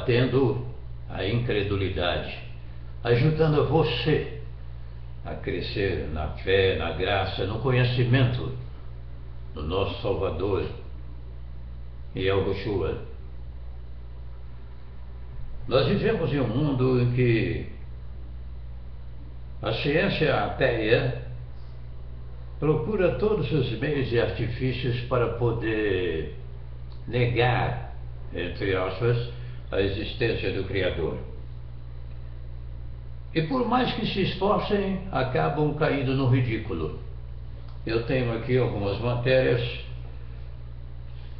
combatendo a incredulidade, ajudando você a crescer na fé, na graça, no conhecimento do nosso Salvador e Yahushua. Nós vivemos em um mundo em que a ciência ateia procura todos os meios e artifícios para poder negar, entre aspas, a existência do Criador. E por mais que se esforcem, acabam caindo no ridículo. Eu tenho aqui algumas matérias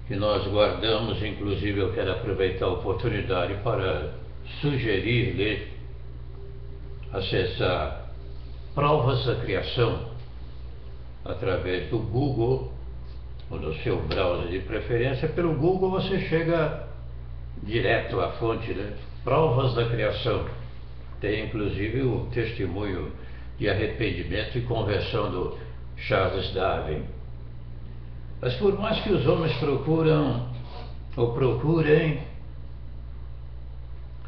que nós guardamos, inclusive eu quero aproveitar a oportunidade para sugerir-lhe acessar Provas da Criação através do Google ou do seu browser de preferência. Pelo Google você chega direto à fonte, né? Provas da Criação. Tem inclusive o testemunho de arrependimento e conversão do Charles Darwin. Mas por mais que os homens procurem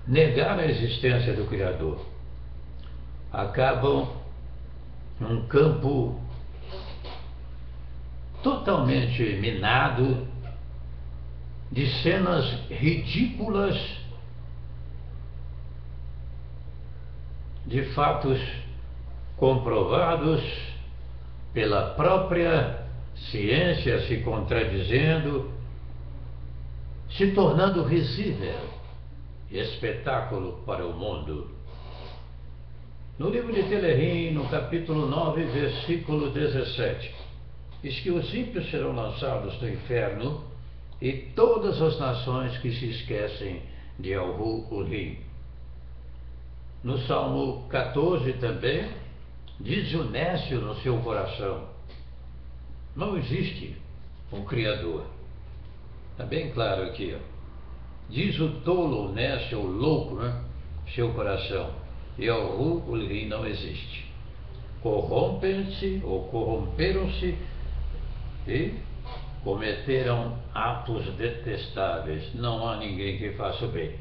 negar a existência do Criador, acabam num campo totalmente minado de cenas ridículas, de fatos comprovados pela própria ciência se contradizendo, se tornando risível espetáculo para o mundo. No livro de Telerim, no capítulo 9, versículo 17, diz que os ímpios serão lançados no inferno e todas as nações que se esquecem de Yahuwah. No Salmo 14 também, diz o nécio no seu coração: não existe um Criador. Está bem claro aqui, ó. Diz o tolo, o nécio, o louco, né? Seu coração: Yahuwah não existe. Corrompem-se ou corromperam-se e cometeram atos detestáveis. Não há ninguém que faça o bem.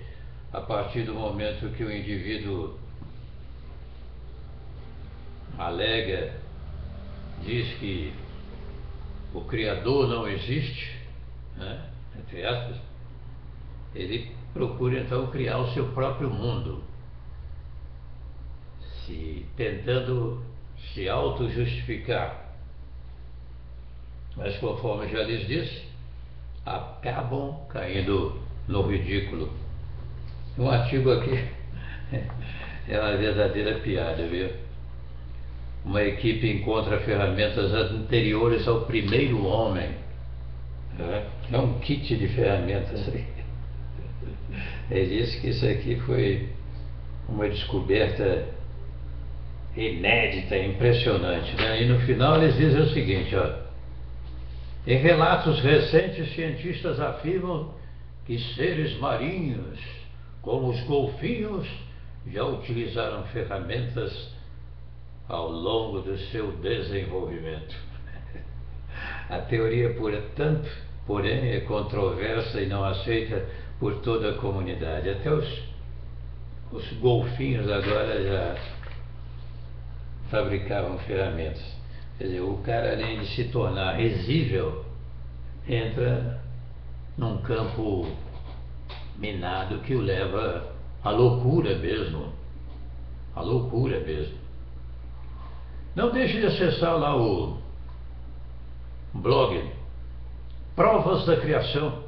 A partir do momento que o indivíduo alega, diz que o Criador não existe, né, entre aspas, ele procura então criar o seu próprio mundo, tentando se auto-justificar. Mas conforme já lhes disse, acabam caindo no ridículo. Um artigo aqui é uma verdadeira piada, viu? Uma equipe encontra ferramentas anteriores ao primeiro homem. É um kit de ferramentas. Ele disse que isso aqui foi uma descoberta inédita, impressionante, né? E no final eles dizem o seguinte, ó: em relatos recentes, cientistas afirmam que seres marinhos, como os golfinhos, já utilizaram ferramentas ao longo do seu desenvolvimento. A teoria, porém, é controversa e não aceita por toda a comunidade. Até os golfinhos agora já fabricavam ferramentas. Quer dizer, o cara, além de se tornar risível, entra num campo minado que o leva à loucura mesmo. À loucura mesmo. Não deixe de acessar lá o blog Provas da Criação,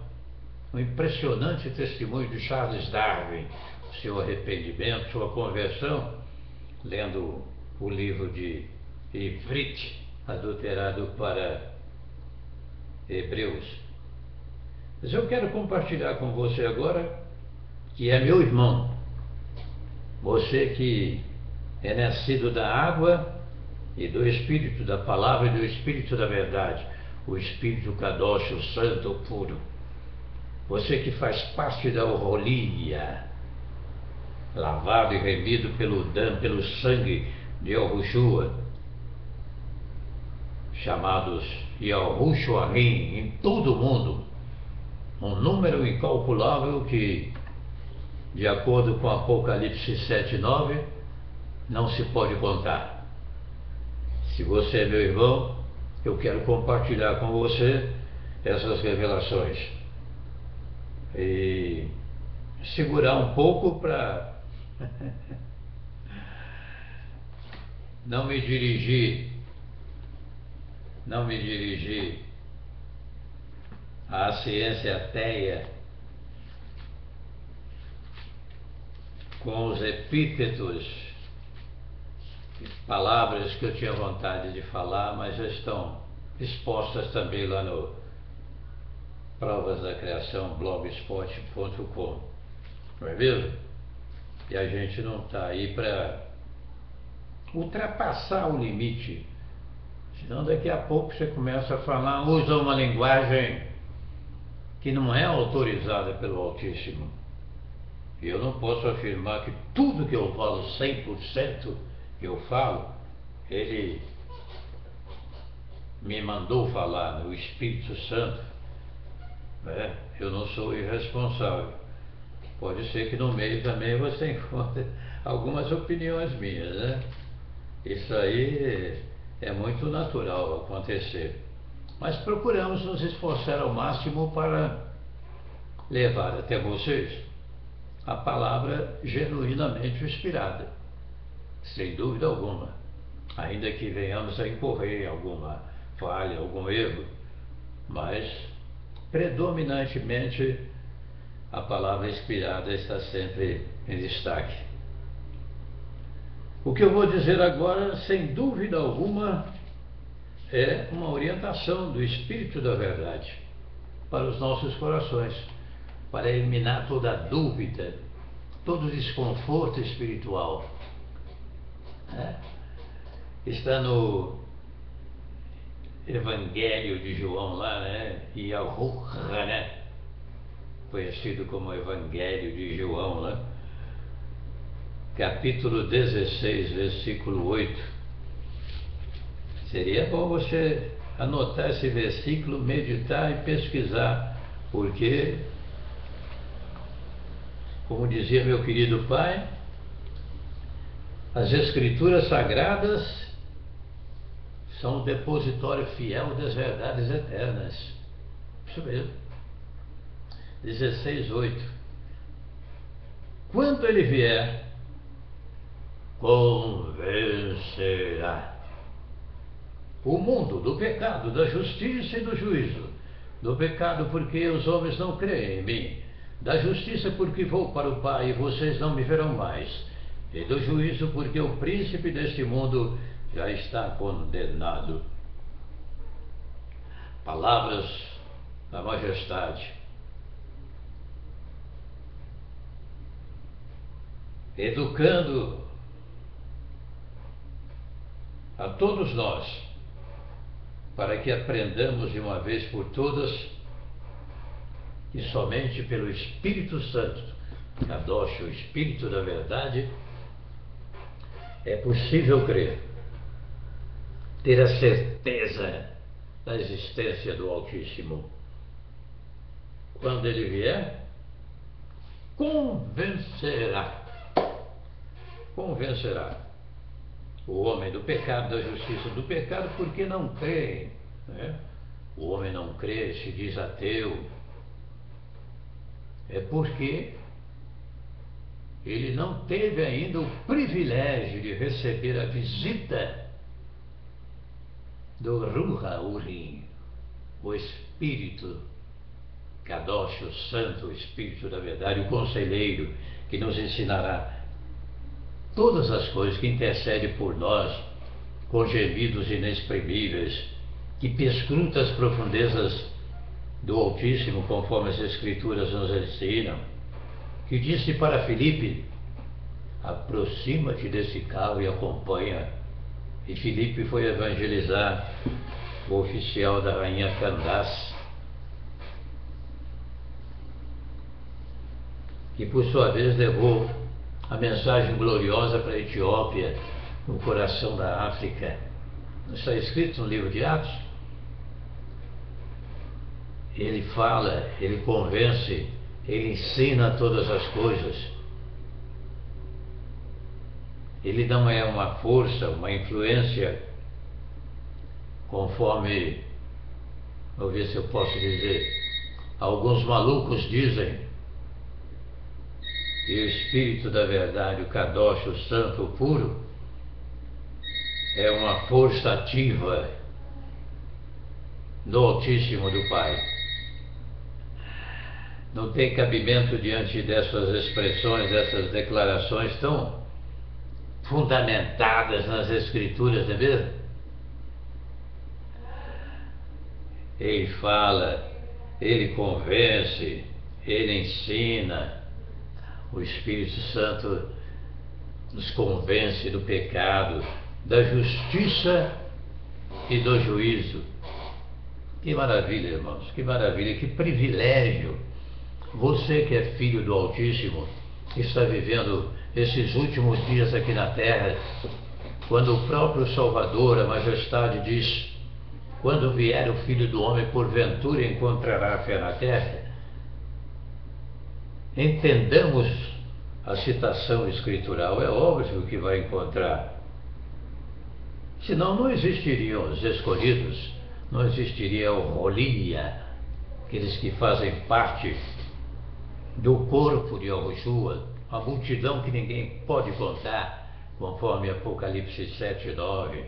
um impressionante testemunho de Charles Darwin, seu arrependimento, sua conversão, lendo o livro de Ivrit, adulterado para Hebreus. Mas eu quero compartilhar com você agora, que é meu irmão, você que é nascido da água e do Espírito, da Palavra e do Espírito da Verdade, o Espírito Kadosh, o Santo, o Puro. Você que faz parte da Rolia, lavado e remido pelo sangue de Yahushua, chamados Yahushuahim, em todo o mundo, um número incalculável que de acordo com Apocalipse 7:9, não se pode contar. Se você é meu irmão, eu quero compartilhar com você essas revelações e segurar um pouco para não me dirigir à ciência ateia com os epítetos, palavras que eu tinha vontade de falar, mas já estão expostas também lá no Provas da Criação, blogspot.com, não é mesmo? E a gente não está aí para ultrapassar o limite, senão daqui a pouco você começa a falar, usa uma linguagem que não é autorizada pelo Altíssimo. E eu não posso afirmar que tudo que eu falo, 100% que eu falo, ele me mandou falar, no Espírito Santo, né? Eu não sou irresponsável. Pode ser que no meio também você encontre algumas opiniões minhas, né? Isso aí é muito natural acontecer. Mas procuramos nos esforçar ao máximo para levar até vocês a palavra genuinamente inspirada, sem dúvida alguma, ainda que venhamos a incorrer em alguma falha, algum erro, mas predominantemente a palavra inspirada está sempre em destaque. O que eu vou dizer agora, sem dúvida alguma, é uma orientação do Espírito da Verdade para os nossos corações, para eliminar toda dúvida, todo desconforto espiritual. Está no Evangelho de João lá, né? Yahuwah, né? Conhecido como Evangelho de João, né? Capítulo 16, versículo 8. Seria bom você anotar esse versículo, meditar e pesquisar, porque, como dizia meu querido pai, as Escrituras Sagradas são o depositório fiel das verdades eternas. Isso mesmo. 16:8. Quando ele vier, convencerá o mundo do pecado, da justiça e do juízo. Do pecado, porque os homens não creem em mim. Da justiça, porque vou para o Pai e vocês não me verão mais. E do juízo, porque o príncipe deste mundo já está condenado. Palavras da majestade. Educando a todos nós, para que aprendamos de uma vez por todas que somente pelo Espírito Santo, Kadosh, o Espírito da Verdade, é possível crer, ter a certeza da existência do Altíssimo. Quando ele vier, convencerá o homem do pecado, da justiça, do pecado, porque não crê, né? O homem não crê, se diz ateu, é porque ele não teve ainda o privilégio de receber a visita do Ruha Urim, o Espírito Kadosh, o Santo, o Espírito da Verdade, o Conselheiro, que nos ensinará todas as coisas, que intercede por nós com gemidos inexprimíveis, que perscruta as profundezas do Altíssimo, conforme as Escrituras nos ensinam, que disse para Filipe: aproxima-te desse carro e acompanha. E Filipe foi evangelizar o oficial da rainha Candace, que por sua vez levou a mensagem gloriosa para a Etiópia, no coração da África. Não está escrito no livro de Atos? Ele fala, ele convence, ele ensina todas as coisas. ele não é uma força, uma influência, conforme, vou ver se eu posso dizer, alguns malucos dizem. E o Espírito da Verdade, o Kadosh, o Santo, o Puro, é uma força ativa do Altíssimo, do Pai. Não tem cabimento diante dessas expressões, dessas declarações tão fundamentadas nas Escrituras, não é mesmo? Ele fala, ele convence, ele ensina. O Espírito Santo nos convence do pecado, da justiça e do juízo. Que maravilha, irmãos, que maravilha, que privilégio. Você que é filho do Altíssimo, está vivendo esses últimos dias aqui na terra, quando o próprio Salvador, a Majestade, diz: quando vier o Filho do Homem, porventura encontrará fé na terra. Entendamos a citação escritural, é óbvio que vai encontrar. Senão não existiriam os escolhidos, não existiria o Rolia, aqueles que fazem parte do corpo de Yahushua, a multidão que ninguém pode contar, conforme Apocalipse 7 e 9.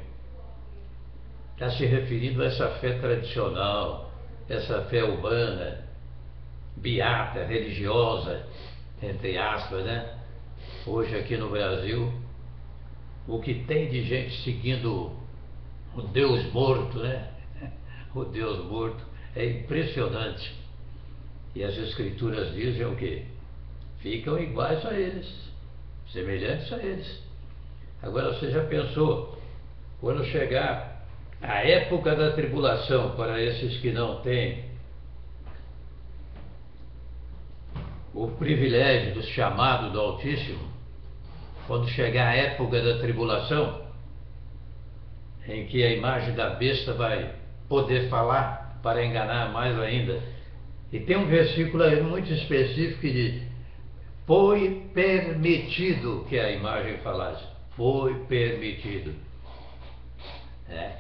Está se referindo a essa fé tradicional, essa fé humana, beata, religiosa, entre aspas, né? Hoje aqui no Brasil, o que tem de gente seguindo o Deus morto, né? O Deus morto é impressionante. E as Escrituras dizem o quê? Ficam iguais a eles, semelhantes a eles. Agora você já pensou, quando chegar a época da tribulação para esses que não têm o privilégio do chamado do Altíssimo, quando chegar a época da tribulação, em que a imagem da besta vai poder falar para enganar mais ainda. E tem um versículo aí muito específico que diz: foi permitido que a imagem falasse. Foi permitido.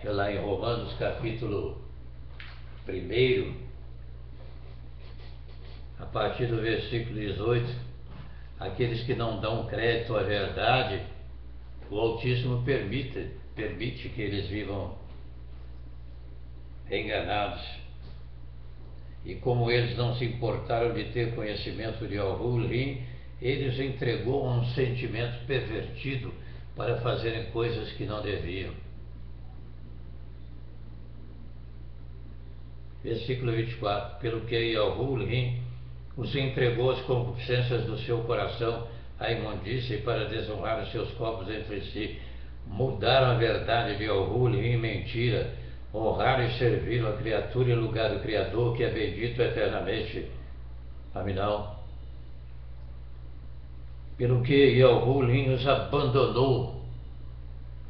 Lá em Romanos capítulo 1, a partir do versículo 18, aqueles que não dão crédito à verdade, o Altíssimo permite que eles vivam enganados. E como eles não se importaram de ter conhecimento de Yahuwah, eles entregou a um sentimento pervertido para fazerem coisas que não deviam. Versículo 24: pelo que Yahuwah os entregou às concupiscências do seu coração, à imundícia, para desonrar os seus corpos entre si. Mudaram a verdade de Yahuwah em mentira, honraram e serviram a criatura em lugar do Criador, que é bendito eternamente. Amém não? Pelo que Yahuwah os abandonou.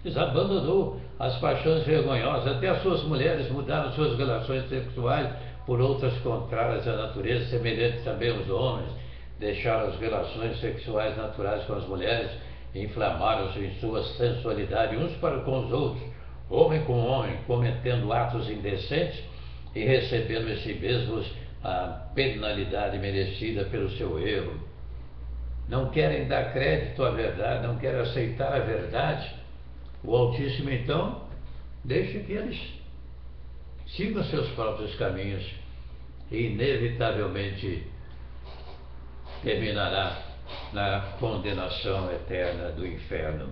Desabandonou as paixões vergonhosas, até as suas mulheres mudaram suas relações sexuais por outras contrárias à natureza, semelhantes também aos homens, deixaram as relações sexuais naturais com as mulheres, inflamaram-se em sua sensualidade uns para com os outros, homem com homem, cometendo atos indecentes e recebendo em si mesmos a penalidade merecida pelo seu erro. Não querem dar crédito à verdade, não querem aceitar a verdade. O Altíssimo, então, deixa que eles sigam seus próprios caminhos e inevitavelmente terminará na condenação eterna do inferno.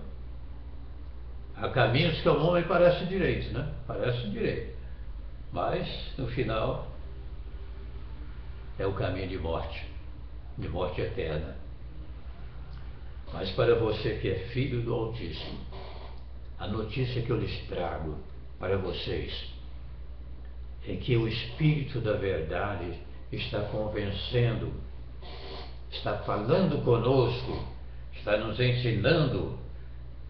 Há caminhos que ao homem parece direito, né? Parece direito. Mas, no final, é o caminho de morte eterna. Mas para você que é filho do Altíssimo, a notícia que eu lhes trago para vocês é que o Espírito da Verdade está convencendo, está falando conosco, está nos ensinando,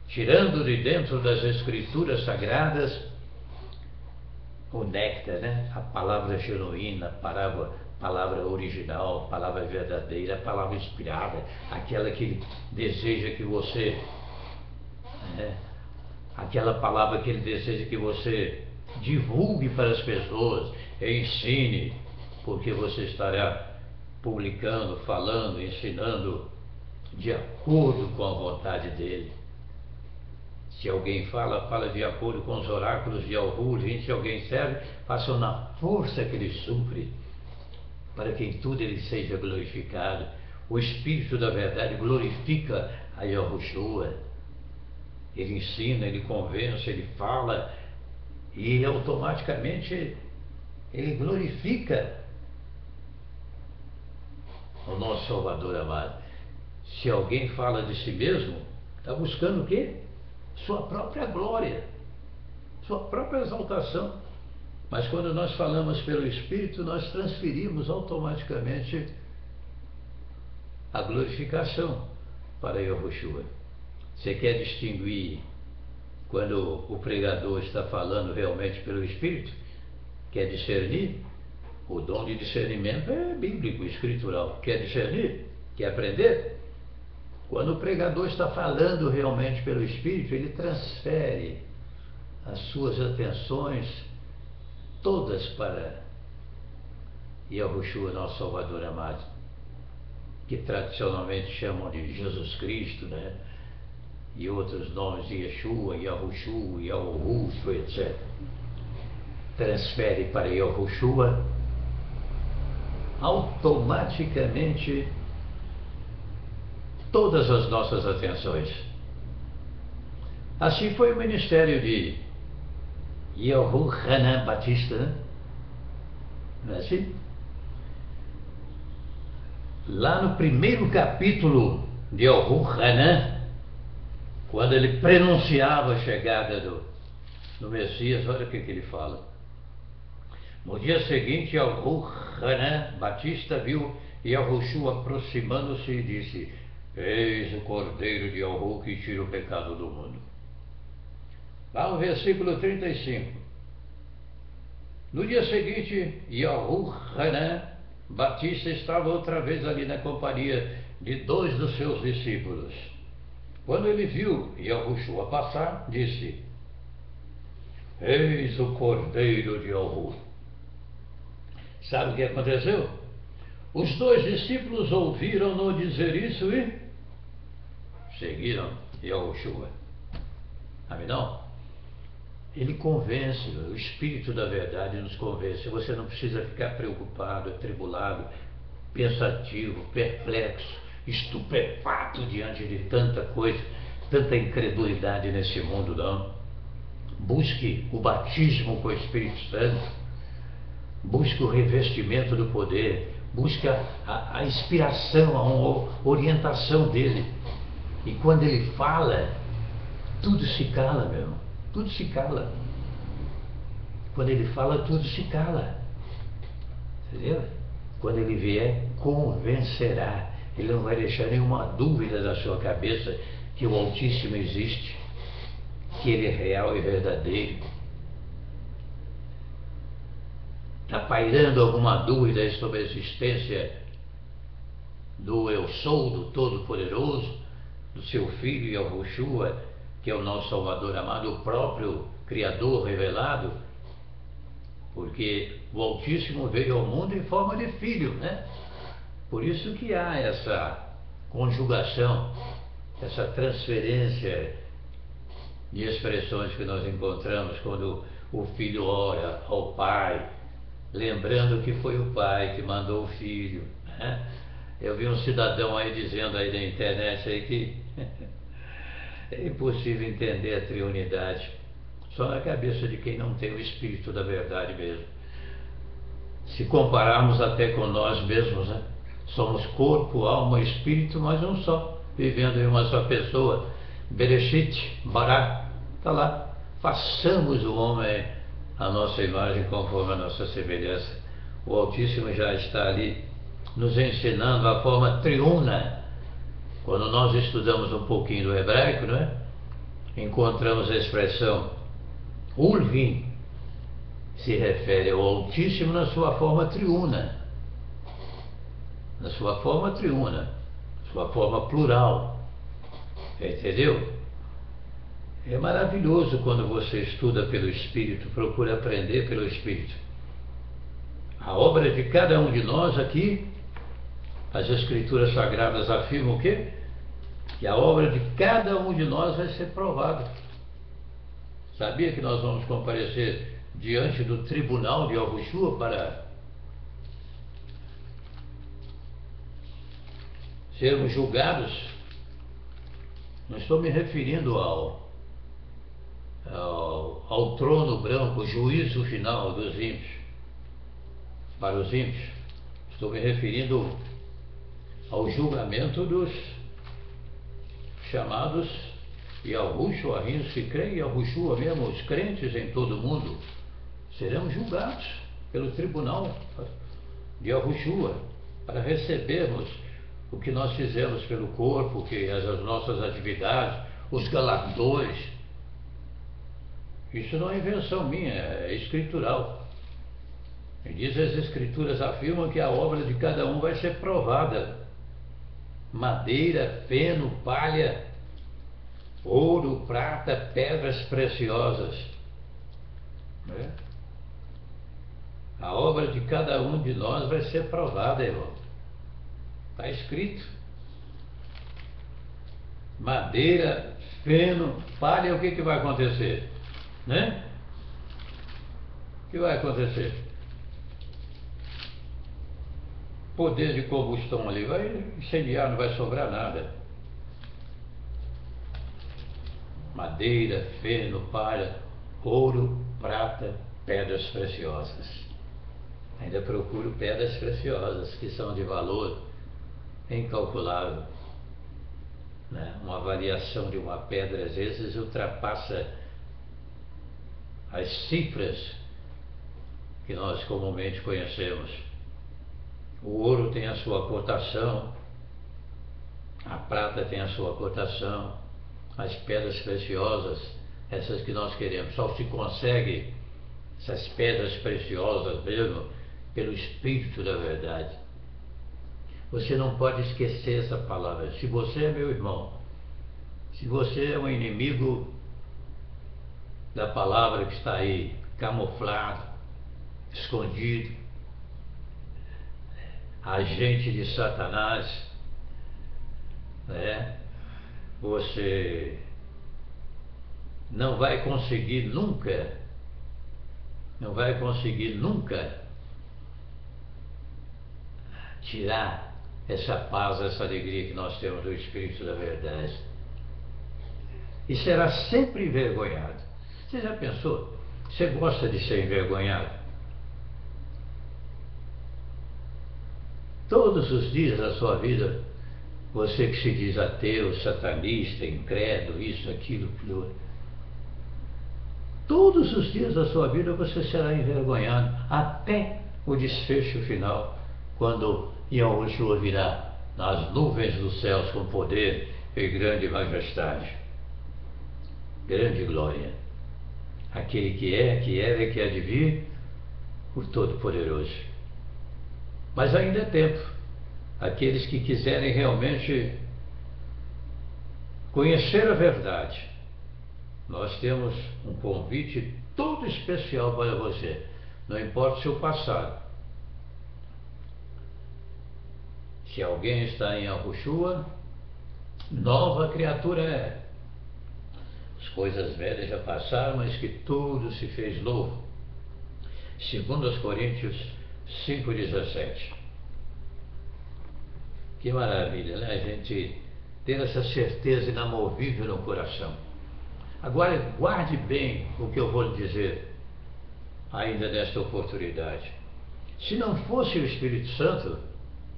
tirando de dentro das Escrituras Sagradas o néctar, né? A palavra genuína, a palavra original, a palavra verdadeira, a palavra inspirada, aquela que deseja que você né? Aquela palavra que ele deseja que você divulgue para as pessoas, ensine, porque você estará publicando, falando, ensinando de acordo com a vontade dele. Se alguém fala, fala de acordo com os oráculos de Alhurrim. Se alguém serve, faça na força que ele supre, para que em tudo ele seja glorificado. O Espírito da Verdade glorifica a Yahushua. Ele ensina, ele convence, ele fala, e automaticamente ele glorifica o nosso Salvador amado. Se alguém fala de si mesmo, está buscando o quê? Sua própria glória, sua própria exaltação. Mas quando nós falamos pelo Espírito, nós transferimos automaticamente a glorificação para Yahushua. Você quer distinguir quando o pregador está falando realmente pelo Espírito? Quer discernir? O dom de discernimento é bíblico, escritural. Quer discernir? Quer aprender? Quando o pregador está falando realmente pelo Espírito, ele transfere as suas atenções todas para Yahushua, nosso Salvador amado, que tradicionalmente chamam de Jesus Cristo, né? E outros nomes de Yeshua, Yahushua, Yahushua, etc. Transfere para Yahushua automaticamente todas as nossas atenções. Assim foi o ministério de Yahuchanan Batista, né? Não é assim? Lá no primeiro capítulo de Yahuchanan, quando ele prenunciava a chegada do Messias, olha o que ele fala. No dia seguinte, Yahuchanan Batista viu Yahushua aproximando-se e disse: Eis o Cordeiro de Yahu que tira o pecado do mundo. Lá no versículo 35. No dia seguinte, Yahuchanan Batista estava outra vez ali na companhia de 2 dos seus discípulos. Quando ele viu Yahushua passar, disse: Eis o Cordeiro de Yahu. Sabe o que aconteceu? Os 2 discípulos ouviram-no dizer isso e seguiram Yahushua. Amém não? Ele convence, o Espírito da Verdade nos convence. Você não precisa ficar preocupado, atribulado, pensativo, perplexo, estupefato diante de tanta coisa, tanta incredulidade nesse mundo, não. Busque o batismo com o Espírito Santo, busque o revestimento do poder, busque a inspiração, a orientação dele. E quando ele fala, tudo se cala, meu irmão. Tudo se cala. Quando ele fala, tudo se cala. Entendeu? Quando ele vier, convencerá. Ele não vai deixar nenhuma dúvida na sua cabeça que o Altíssimo existe, que ele é real e verdadeiro. Está pairando alguma dúvida sobre a existência do Eu Sou, do Todo-Poderoso, do seu Filho Yahushua, que é o nosso Salvador amado, o próprio Criador revelado? Porque o Altíssimo veio ao mundo em forma de Filho, né? Por isso que há essa conjugação, essa transferência de expressões que nós encontramos quando o Filho ora ao Pai, lembrando que foi o Pai que mandou o Filho, né? Eu vi um cidadão aí dizendo aí na internet aí que é impossível entender a triunidade só na cabeça de quem não tem o Espírito da Verdade mesmo. Se compararmos até com nós mesmos, né? Somos corpo, alma e espírito, mas um só, vivendo em uma só pessoa. Bereshit, Bará, está lá. Façamos o homem a nossa imagem conforme a nossa semelhança. O Altíssimo já está ali nos ensinando a forma triuna. Quando nós estudamos um pouquinho do hebraico, não é? Encontramos a expressão Ulvim, se refere ao Altíssimo na sua forma triuna. Na sua forma triuna, sua forma plural. Entendeu? É maravilhoso quando você estuda pelo Espírito, procura aprender pelo Espírito. A obra de cada um de nós aqui, as Escrituras Sagradas afirmam o quê? Que a obra de cada um de nós vai ser provada. Sabia que nós vamos comparecer diante do tribunal de Yahushua para sermos julgados? Não estou me referindo ao trono branco, o juízo final dos ímpios, para os ímpios. Estou me referindo ao julgamento dos chamados Yahushua, os que creem em Yahushua mesmo, os crentes em todo o mundo, serão julgados pelo tribunal de Yahushua para recebermos o que nós fizemos pelo corpo, que as nossas atividades, os galardões. Isso não é invenção minha, é escritural. E diz as Escrituras afirmam que a obra de cada um vai ser provada. Madeira, feno, palha, ouro, prata, pedras preciosas. Né? A obra de cada um de nós vai ser provada, irmão. Está escrito. Madeira, feno, palha, o que vai acontecer? Né? O que vai acontecer? Poder de combustão ali vai incendiar, não vai sobrar nada. Madeira, feno, palha, ouro, prata, pedras preciosas. Ainda procuro pedras preciosas que são de valor incalculável. Né? Uma avaliação de uma pedra às vezes ultrapassa as cifras que nós comumente conhecemos. O ouro tem a sua cotação, a prata tem a sua cotação, as pedras preciosas, essas que nós queremos, só se consegue essas pedras preciosas mesmo pelo Espírito da verdade. Você não pode esquecer essa palavra. Se você é meu irmão, se você é um inimigo da palavra que está aí, camuflado, escondido, agente de Satanás, né? Você não vai conseguir nunca tirar essa paz, essa alegria que nós temos do Espírito da verdade. E será sempre envergonhado. Você já pensou? Você gosta de ser envergonhado? Todos os dias da sua vida, você que se diz ateu, satanista, incrédulo, isso, aquilo, aquilo, todos os dias da sua vida você será envergonhado, até o desfecho final, quando Yahushua virá nas nuvens dos céus com poder e grande majestade, grande glória. Aquele que é, que era e que há de vir, o Todo-Poderoso. Mas ainda é tempo. Aqueles que quiserem realmente conhecer a verdade, nós temos um convite todo especial para você. Não importa o seu passado. Se alguém está em Yahushua, nova criatura é. As coisas velhas já passaram, mas que tudo se fez novo. 2 Coríntios 5,17. Que maravilha, né? A gente ter essa certeza inamovível no coração. Agora, guarde bem o que eu vou lhe dizer ainda nesta oportunidade. Se não fosse o Espírito Santo,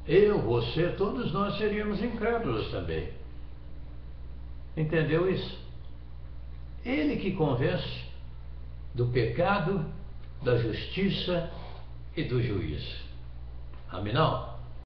eu, você, todos nós seríamos incrédulos também. Entendeu isso? Ele que convence do pecado, da justiça e do juízo. Amém não?